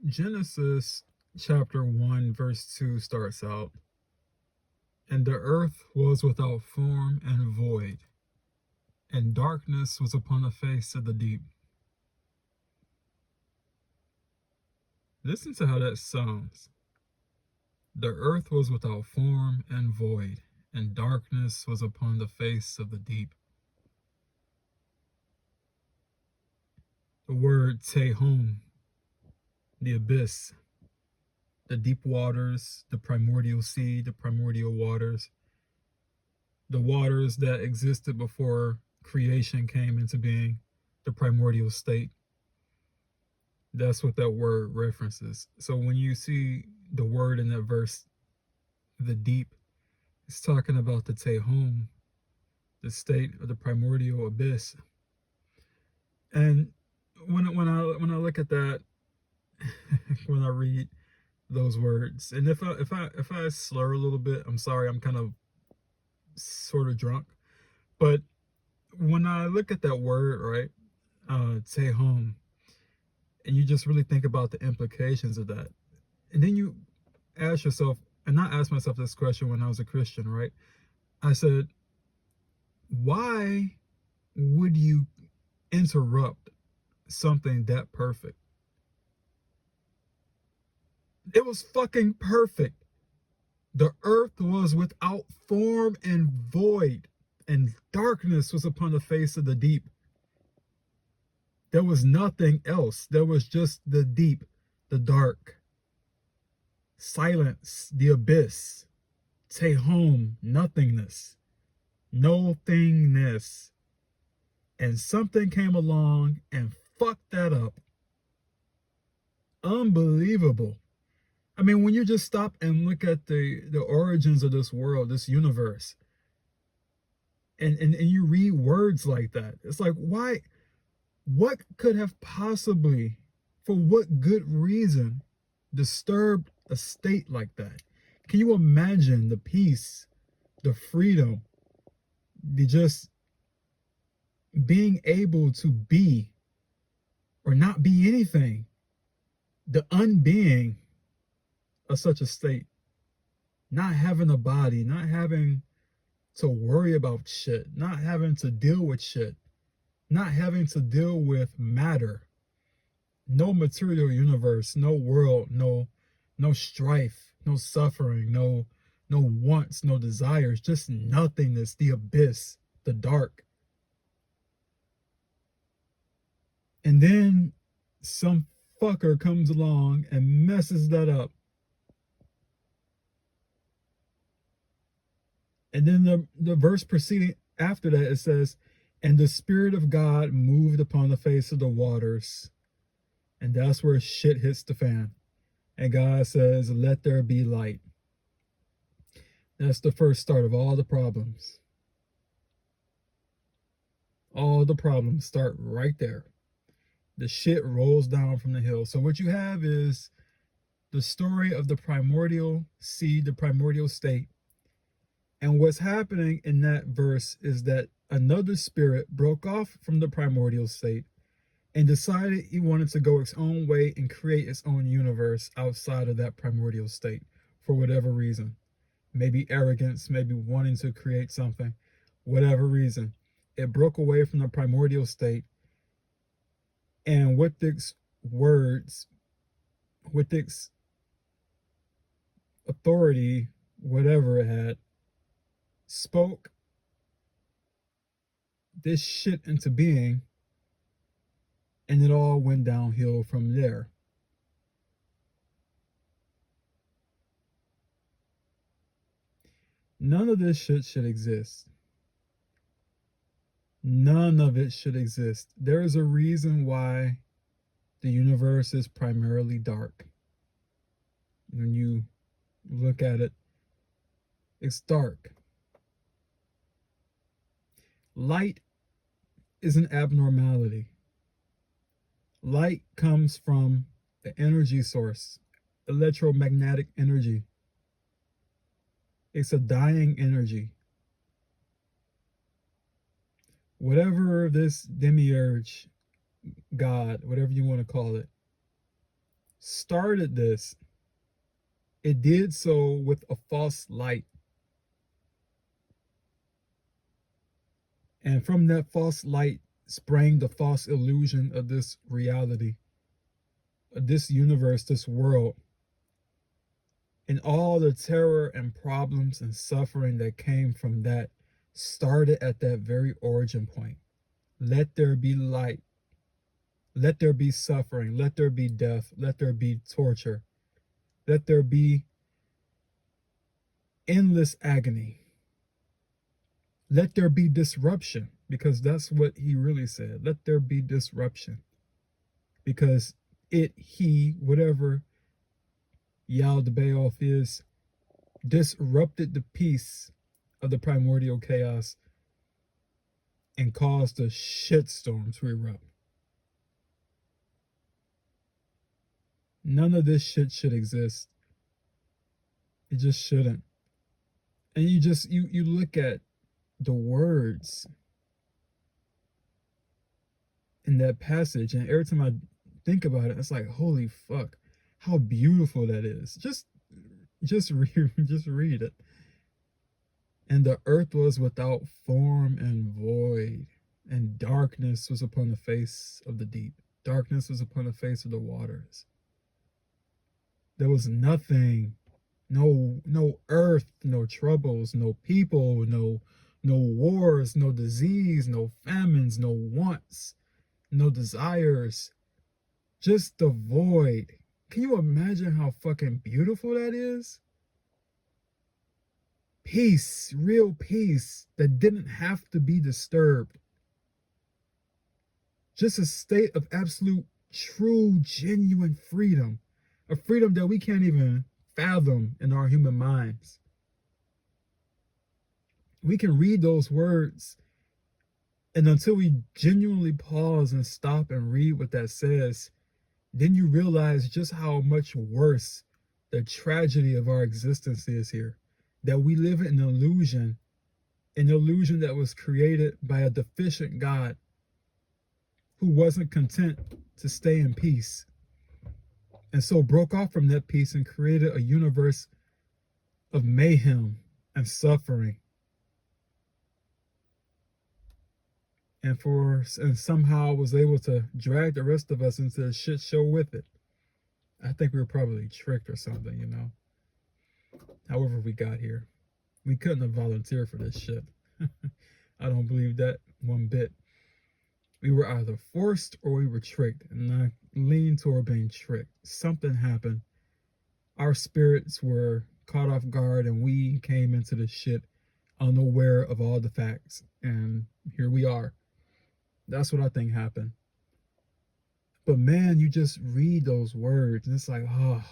Genesis chapter 1, verse 2 starts out, "And the earth was without form and void, and darkness was upon the face of the deep." Listen to how that sounds. The earth was without form and void, and darkness was upon the face of the deep. The word Tehom, the abyss, the deep waters, the primordial sea, the primordial waters, the waters that existed before creation came into being, the primordial state. That's what that word references. So when you see the word in that verse, the deep, it's talking about the Tehom, the state of the primordial abyss. And when I look at that, when I read those words, and if I slur a little bit, I'm sorry, I'm kind of sort of drunk. But when I look at that word, right, Tehom, and you just really think about the implications of that, and then you ask yourself, and I asked myself this question when I was a Christian, right? I said, why would you interrupt something that perfect? It was fucking perfect. The earth was without form and void, and darkness was upon the face of the deep. There was nothing else. There was just the deep, the dark, silence, the abyss, Tehom, nothingness, no-thingness. And something came along and fucked that up. Unbelievable. I mean, when you just stop and look at the origins of this world, this universe, and you read words like that, it's like, why? What could have possibly, for what good reason, disturbed a state like that? Can you imagine the peace, the freedom, the just being able to be or not be anything, the unbeing of such a state, not having a body, not having to worry about shit, not having to deal with shit, not having to deal with matter, no material universe, no world, no strife, no suffering, no wants, no desires, just nothingness, the abyss, the dark. And then some fucker comes along and messes that up. And then the verse preceding after that, it says, "And the Spirit of God moved upon the face of the waters." And that's where shit hits the fan. And God says, "Let there be light." That's the first start of all the problems. All the problems start right there. The shit rolls down from the hill. So what you have is the story of the primordial seed, the primordial state. And what's happening in that verse is that another spirit broke off from the primordial state and decided he wanted to go its own way and create its own universe outside of that primordial state for whatever reason. Maybe arrogance, maybe wanting to create something, whatever reason. It broke away from the primordial state. And with its words, with its authority, whatever it had, spoke this shit into being, and it all went downhill from there. None of this shit should exist. None of it should exist. There is a reason why the universe is primarily dark. When you look at it, it's dark. Light is an abnormality. Light comes from the energy source, electromagnetic energy. It's a dying energy. Whatever this demiurge, God, whatever you want to call it, started this, it did so with a false light. And from that false light sprang the false illusion of this reality, of this universe, this world, and all the terror and problems and suffering that came from that started at that very origin point. Let there be light. Let there be suffering. Let there be death. Let there be torture. Let there be endless agony. Let there be disruption, because that's what he really said. Let there be disruption. Because he, whatever Yaldabaoth is, disrupted the peace of the primordial chaos and caused a shitstorm to erupt. None of this shit should exist. It just shouldn't. And you look at the words in that passage, and every time I think about it, it's like, holy fuck, how beautiful that is. Just read it. And the earth was without form and void, and darkness was upon the face of the deep. Darkness was upon the face of the waters. There was nothing, no earth, no troubles, no people, no wars, no disease, no famines, no wants, no desires, just the void. Can you imagine how fucking beautiful that is? Peace, real peace that didn't have to be disturbed. Just a state of absolute, true, genuine freedom. A freedom that we can't even fathom in our human minds. We can read those words, and until we genuinely pause and stop and read what that says, then you realize just how much worse the tragedy of our existence is here. That we live in an illusion that was created by a deficient God who wasn't content to stay in peace, and so broke off from that peace and created a universe of mayhem and suffering. And somehow was able to drag the rest of us into a shit show with it. I think we were probably tricked or something, you know. However we got here. We couldn't have volunteered for this shit. I don't believe that one bit. We were either forced or we were tricked, and I lean toward being tricked. Something happened. Our spirits were caught off guard, and we came into this shit unaware of all the facts, and here we are. That's what I think happened. But man, you just read those words, and it's like, oh,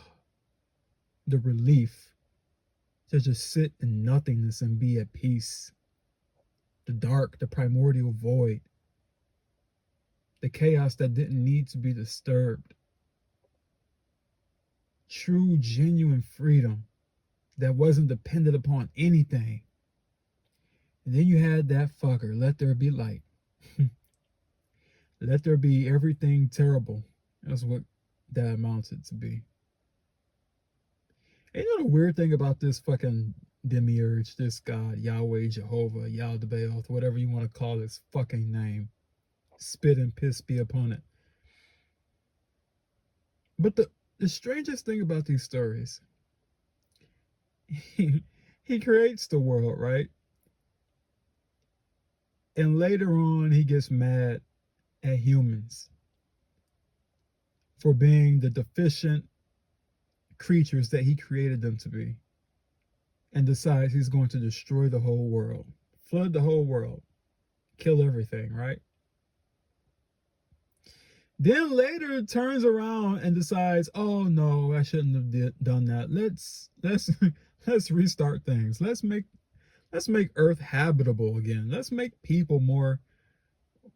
the relief to just sit in nothingness and be at peace. The dark, the primordial void, the chaos that didn't need to be disturbed. True, genuine freedom that wasn't dependent upon anything. And then you had that fucker, let there be light. Let there be everything terrible. That's what that amounted to be. And you know the weird thing about this fucking demiurge, this God, Yahweh, Jehovah, Yaldabaoth, whatever you want to call his fucking name. Spit and piss be upon it. But the strangest thing about these stories, he creates the world, right? And later on, he gets mad at humans for being the deficient creatures that he created them to be, and decides he's going to destroy the whole world, flood the whole world, kill everything, right? Then later it turns around and decides, oh no, I shouldn't have done that. Let's restart things. Let's make Earth habitable again. Let's make people more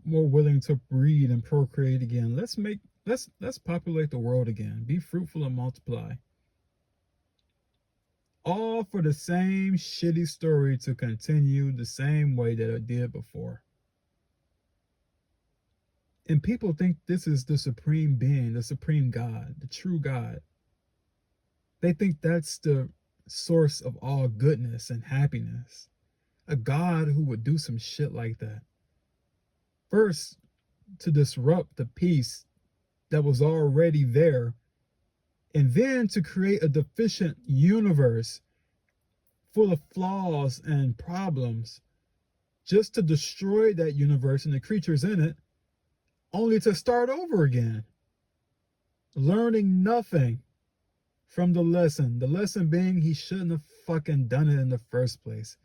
willing to breed and procreate again. Let's populate the world again. Be fruitful and multiply. All for the same shitty story to continue the same way that it did before. And people think this is the supreme being, the supreme God, the true God. They think that's the source of all goodness and happiness. A God who would do some shit like that. First, to disrupt the peace that was already there, and then to create a deficient universe full of flaws and problems, just to destroy that universe and the creatures in it, only to start over again, learning nothing from the lesson. The lesson being he shouldn't have fucking done it in the first place.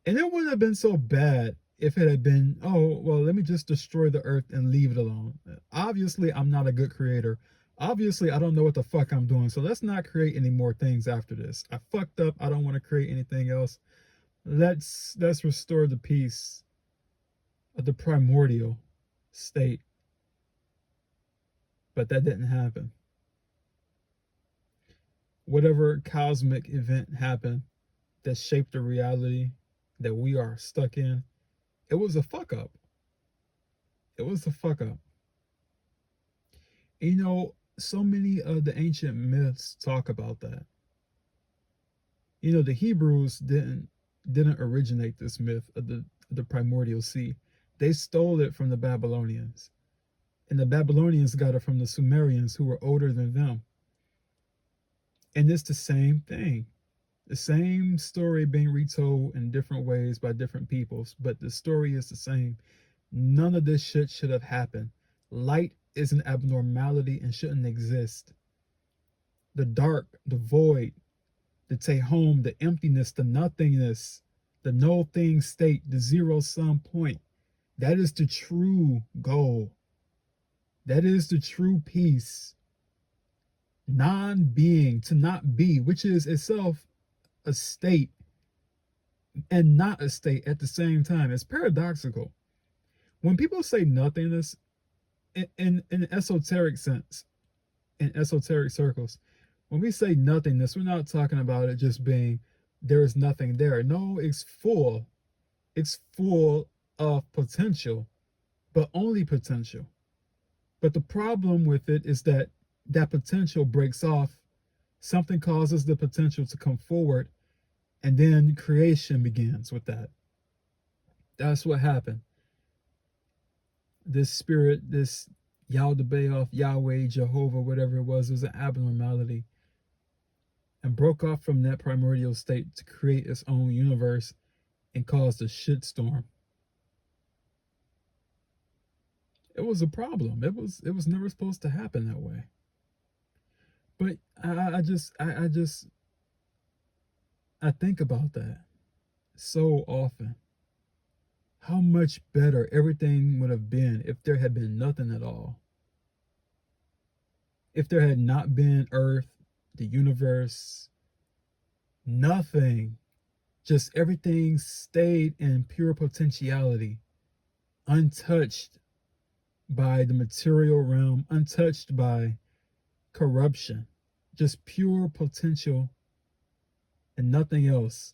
And it wouldn't have been so bad if it had been, oh, well, let me just destroy the earth and leave it alone. Obviously, I'm not a good creator. Obviously, I don't know what the fuck I'm doing. So let's not create any more things after this. I fucked up. I don't want to create anything else. Let's restore the peace of the primordial state. But that didn't happen. Whatever cosmic event happened that shaped the reality that we are stuck in, it was a fuck up. It was a fuck up. You know, so many of the ancient myths talk about that. You know, the Hebrews didn't originate this myth of the primordial sea. They stole it from the Babylonians. And the Babylonians got it from the Sumerians, who were older than them. And it's the same thing. The same story being retold in different ways by different peoples, but the story is the same. None of this shit should have happened. Light is an abnormality and shouldn't exist. The dark, the void, the Tehom, the emptiness, the nothingness, the no-thing state, the zero-sum point. That is the true goal. That is the true peace. Non-being, to not be, which is itself a state and not a state at the same time. It's paradoxical. When people say nothingness, in an esoteric sense, in esoteric circles, when we say nothingness, we're not talking about it just being there is nothing there. No, it's full. It's full of potential, but only potential. But the problem with it is that that potential breaks off. Something causes the potential to come forward, and then creation begins with that. That's what happened. This spirit, this Yaldabaoth, Yahweh, Jehovah, whatever it was an abnormality, and broke off from that primordial state to create its own universe and caused a shitstorm. It was a problem. It was never supposed to happen that way. But I think about that so often. How much better everything would have been if there had been nothing at all. If there had not been Earth, the universe, nothing. Just everything stayed in pure potentiality, untouched by the material realm, untouched by corruption, just pure potential and nothing else.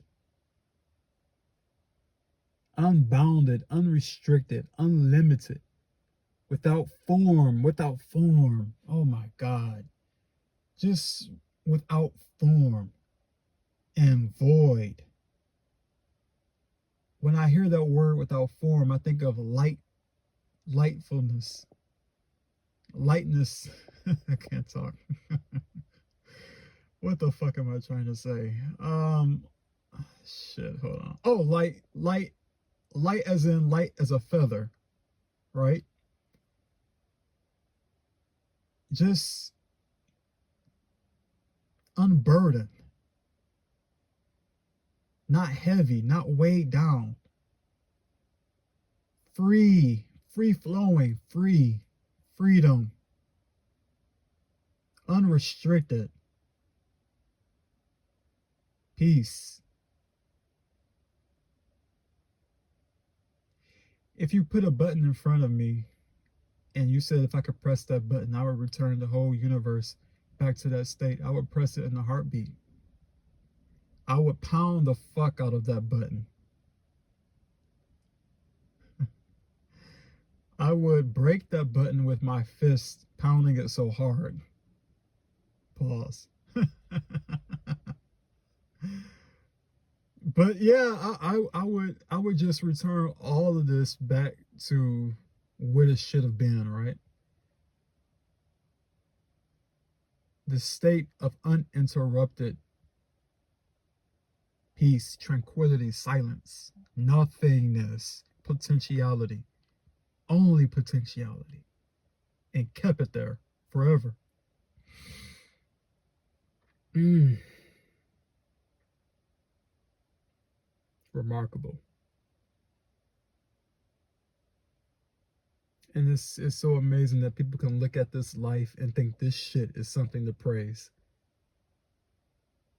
Unbounded, unrestricted, unlimited, without form. Oh my God. Just without form and void. When I hear that word without form, I think of lightfulness, lightness. I can't talk. What the fuck am I trying to say? Shit, hold on. Oh, light as in light as a feather, right? Just unburdened, not heavy, not weighed down, free flowing, freedom, unrestricted, peace. If you put a button in front of me and you said if I could press that button, I would return the whole universe back to that state, I would press it in a heartbeat. I would pound the fuck out of that button. I would break that button with my fist, pounding it so hard. Pause. But yeah, I would just return all of this back to what it should have been, right? The state of uninterrupted peace, tranquility, silence, nothingness, potentiality, only potentiality, and kept it there forever. Mm, remarkable. And it's so amazing that people can look at this life and think this shit is something to praise.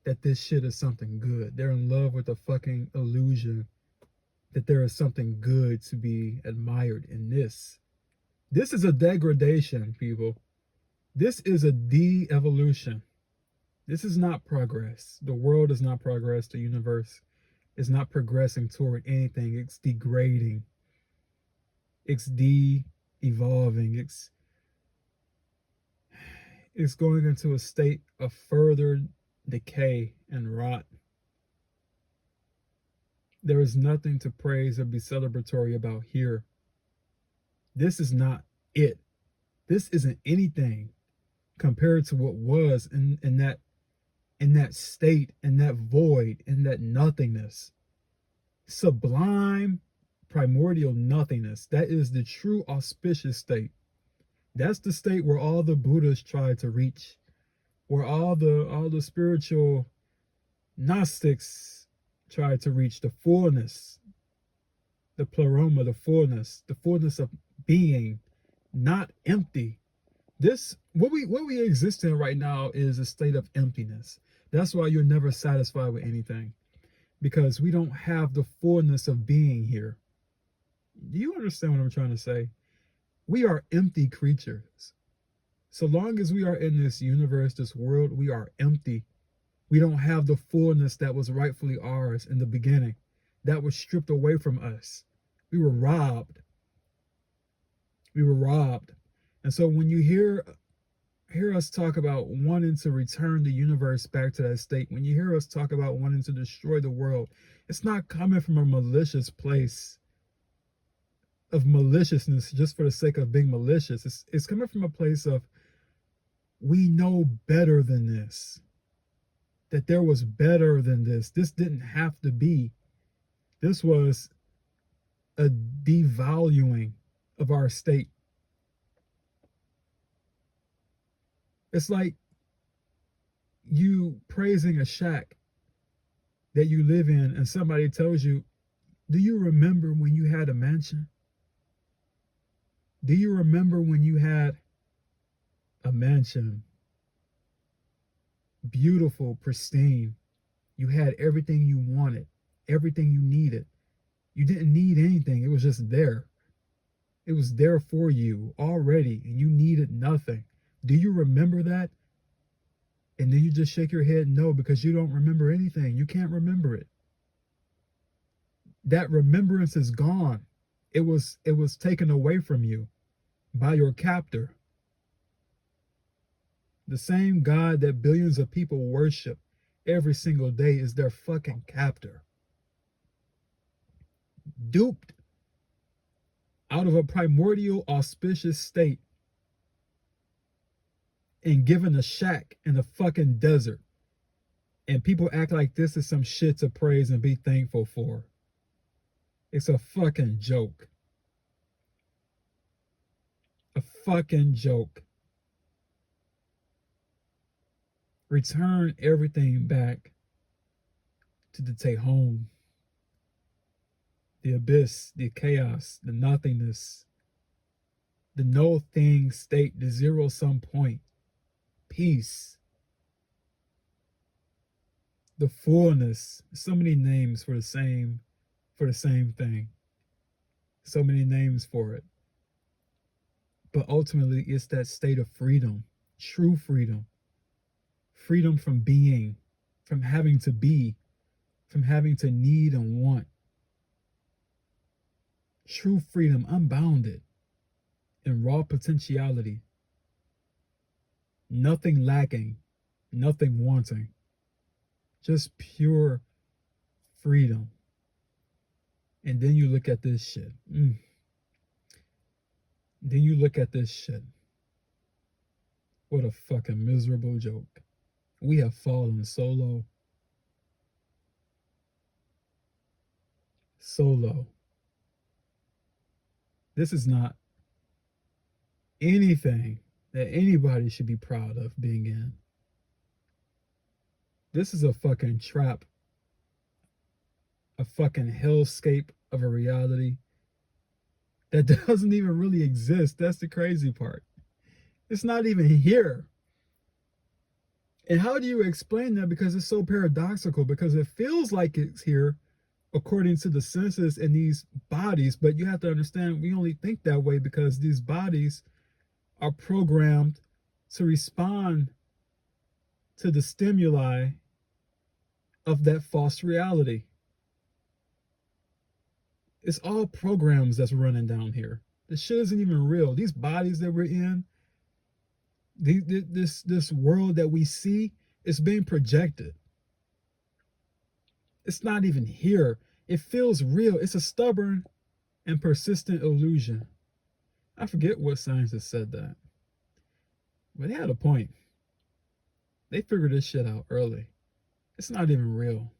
That this shit is something good. They're in love with the fucking illusion that there is something good to be admired in this. This is a degradation, people. This is a de-evolution. This is not progress. The world is not progress. The universe is not progressing toward anything. It's degrading. It's de-evolving. It's going into a state of further decay and rot. There is nothing to praise or be celebratory about here. This is not it. This isn't anything compared to what was in that state, in that void, in that nothingness. Sublime primordial nothingness. That is the true auspicious state. That's the state where all the Buddhas tried to reach, where all the spiritual Gnostics tried to reach the fullness, the pleroma, the fullness of being, not empty. This what we exist in right now is a state of emptiness. That's why you're never satisfied with anything, because we don't have the fullness of being here. Do you understand what I'm trying to say? We are empty creatures. So long as we are in this universe, this world, we are empty. We don't have the fullness that was rightfully ours in the beginning. That was stripped away from us. We were robbed. We were robbed. And so when you hear us talk about wanting to return the universe back to that state, when you hear us talk about wanting to destroy the world, it's not coming from a malicious place of maliciousness just for the sake of being malicious. It's coming from a place of, we know better than this. That there was better than this. This didn't have to be. This was a devaluing of our state. It's like you praising a shack that you live in and somebody tells you, do you remember when you had a mansion? Do you remember when you had a mansion? Beautiful, pristine. You had everything you wanted, everything you needed. You didn't need anything. It was just there. It was there for you already, and you needed nothing. Do you remember that? And then you just shake your head no, because you don't remember anything. You can't remember it. That remembrance is gone. It was taken away from you by your captor. The same God that billions of people worship every single day is their fucking captor. Duped out of a primordial auspicious state and given a shack in the fucking desert. And people act like this is some shit to praise and be thankful for. It's a fucking joke. A fucking joke. Return everything back to the Tehom, the abyss, the chaos, the nothingness, the no thing state, the zero sum point, peace, the fullness. So many names for the same thing. So many names for it. But ultimately, it's that state of freedom, true freedom. Freedom from being, from having to be, from having to need and want. True freedom, unbounded. in raw potentiality, nothing lacking, nothing wanting, just pure freedom. And then you look at this shit. Then you look at this shit. What a fucking miserable joke. We have fallen so low. So low. This is not anything that anybody should be proud of being in. This is a fucking trap, a fucking hellscape of a reality that doesn't even really exist. That's the crazy part. It's not even here. And how do you explain that? Because it's so paradoxical, because it feels like it's here according to the senses in these bodies, but you have to understand we only think that way because these bodies are programmed to respond to the stimuli of that false reality. It's all programs that's running down here. The shit isn't even real. These bodies that we're in, this world that we see, is being projected. It's not even here. It feels real. It's a stubborn and persistent illusion. I forget what scientists said that, but they had a point. They figured this shit out early. It's not even real.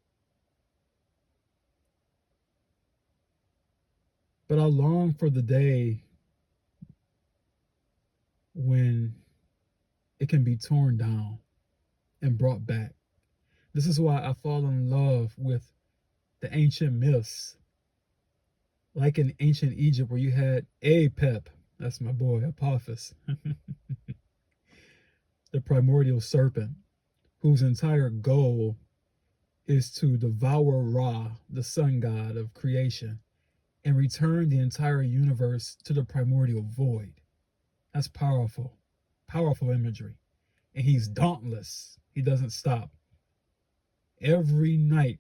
But I long for the day when it can be torn down and brought back. This is why I fall in love with the ancient myths. Like in ancient Egypt, where you had Apep, that's my boy, Apophis, the primordial serpent, whose entire goal is to devour Ra, the sun god of creation, and return the entire universe to the primordial void. That's powerful, powerful imagery. And he's dauntless. He doesn't stop. Every night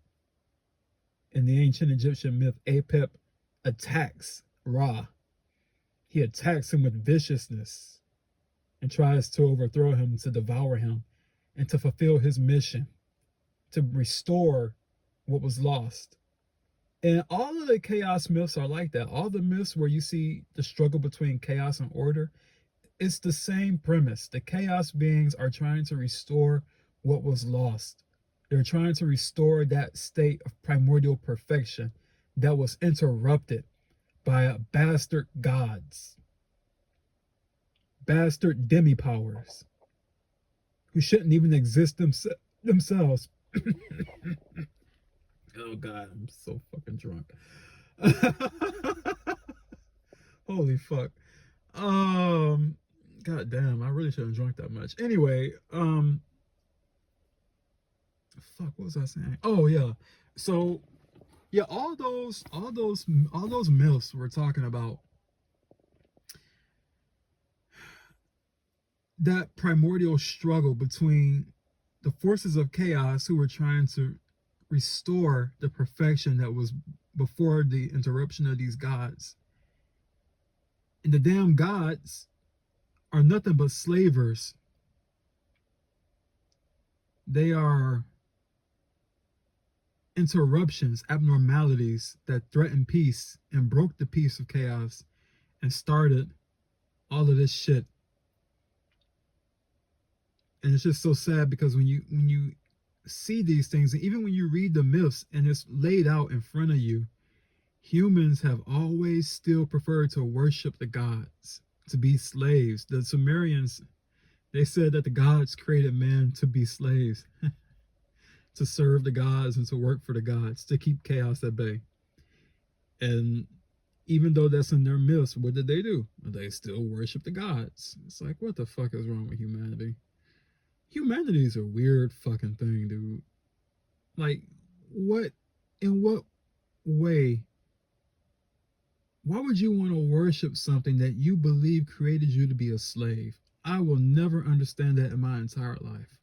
in the ancient Egyptian myth, Apep attacks Ra. He attacks him with viciousness and tries to overthrow him, to devour him, and to fulfill his mission, to restore what was lost. And all of the chaos myths are like that. All the myths where you see the struggle between chaos and order, it's the same premise. The chaos beings are trying to restore what was lost. They're trying to restore that state of primordial perfection that was interrupted by bastard gods, bastard demi-powers, who shouldn't even exist themselves. Oh God, I'm so fucking drunk. Holy fuck. God damn, I really shouldn't have drunk that much. Anyway, fuck, what was I saying? Oh yeah. So yeah, all those myths we're talking about, that primordial struggle between the forces of chaos who were trying to restore the perfection that was before the interruption of these gods. And the damn gods are nothing but slavers. They are interruptions, abnormalities that threatened peace and broke the peace of chaos and started all of this shit. And it's just so sad because when you see these things, and even when you read the myths and it's laid out in front of you, humans have always still preferred to worship the gods, to be slaves. The Sumerians, they said that the gods created man to be slaves, to serve the gods and to work for the gods, to keep chaos at bay. And even though that's in their myths, what did they do? They still worship the gods. It's like, what the fuck is wrong with humanity? Humanity is a weird fucking thing, dude. Like, in what way? Why would you want to worship something that you believe created you to be a slave? I will never understand that in my entire life.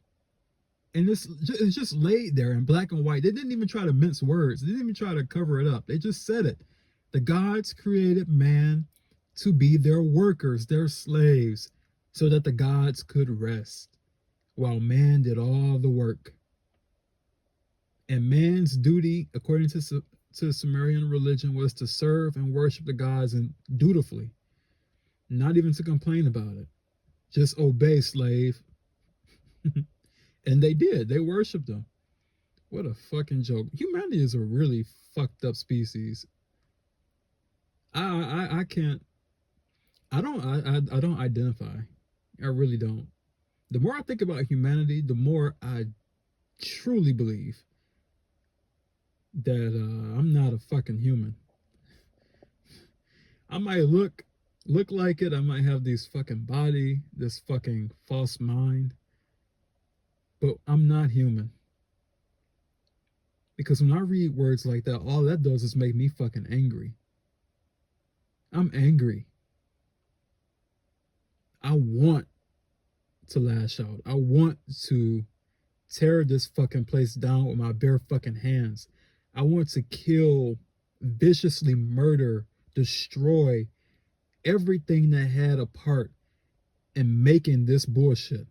And it's just laid there in black and white. They didn't even try to mince words. They didn't even try to cover it up. They just said it. The gods created man to be their workers, their slaves, so that the gods could rest while man did all the work. And man's duty, according to Sumerian religion, was to serve and worship the gods and dutifully, not even to complain about it. Just obey, slave. And they did. They worshiped them. What a fucking joke. Humanity is a really fucked up species. I can't. I don't identify. I really don't. The more I think about humanity, the more I truly believe that I'm not a fucking human. I might look like it. I might have this fucking body, this fucking false mind, but I'm not human. Because when I read words like that, all that does is make me fucking angry. I'm angry. I want to lash out. I want to tear this fucking place down with my bare fucking hands. I want to kill, viciously murder, destroy everything that had a part in making this bullshit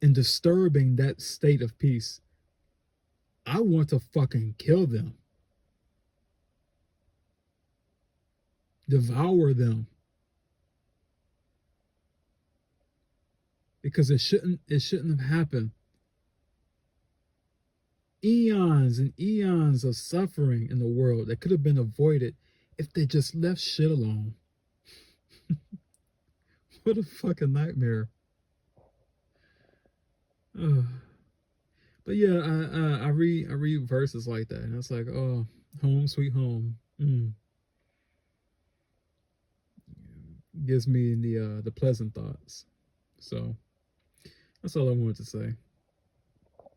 and disturbing that state of peace. I want to fucking kill them, devour them, because it shouldn't have happened. Eons and eons of suffering in the world that could have been avoided if they just left shit alone. What a fucking nightmare. But yeah, I read verses like that, and it's like, oh, home sweet home. Gives me the pleasant thoughts. So that's all I wanted to say.